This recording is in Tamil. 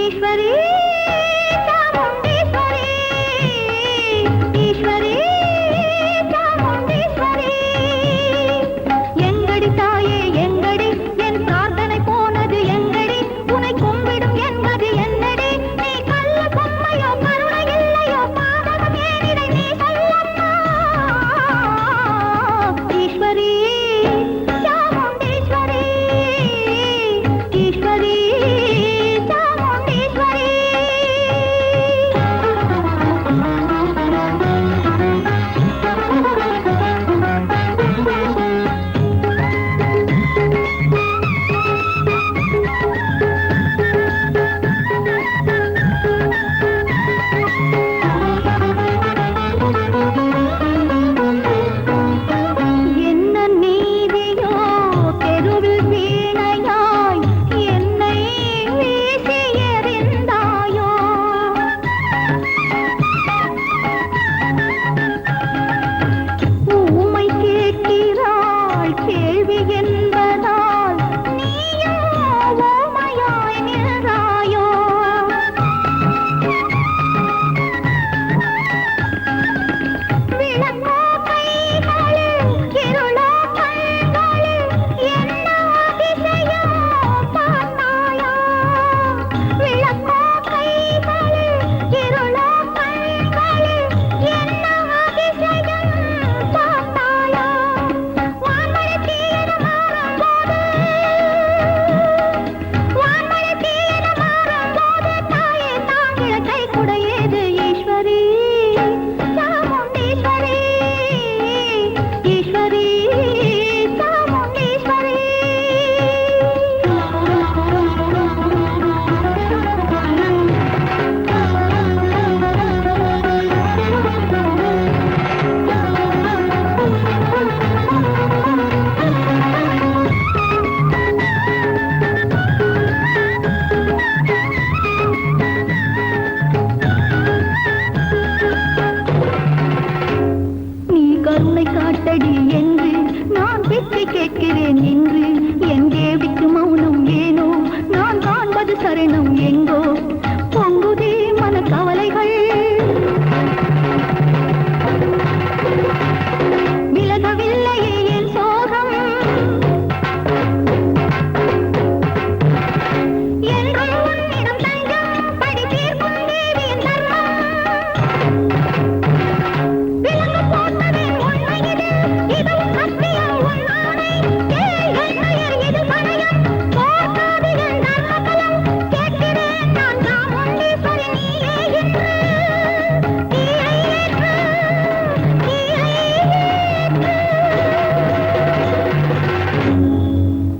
ஈஸ்வரி சாமுண்டீஸ்வரி, ஈஸ்வரி சாமுண்டீஸ்வரி. எங்கடி தாயே எங்கடி, என் பிரார்த்தனை போனது எங்கடி, உனை கும்பிடும் என்பது என்னடி, நீ கள்ள பொம்மையோ கருணை இல்லையோ பாவகம் ஏனிடை நீ சொல்லம்மா. ஈஸ்வரி சாமுண்டீஸ்வரி, ஈஸ்வரி சாமுண்டீஸ்வரி. என்ன நீதியோ தெருவில் வீணையாய் என்னை வீசி எறிந்தாயோ, ஊமை கேட்கிறாள் கேள்வி என்பதால் நீயோ ஊமையாய் நின்றாயோ. விளக்கோ கைகளில் இருளோ கண்களில் என்ன அதிசயம் பார்த்தாயா, விளக்கோ கைகளில் இருளோ கண்களில் என்ன அதிசயம் பார்த்தாயா. வான்மழை தீயென மாறும்போது, வான்மழை தீயென மாறும்போது தாயே தாங்கிட கை குடையேது. ஈஸ்வரி சாமுண்டீஸ்வரி, ஈஸ்வரி சாமுண்டீஸ்வரி. நீ கருணை காட்டடி என்று நான் வெற்றி கேட்கிறேன் என்று, என் தேவிக்கு மௌனம் ஏனோ, நான் காண்பது சரணம் எங்கோ.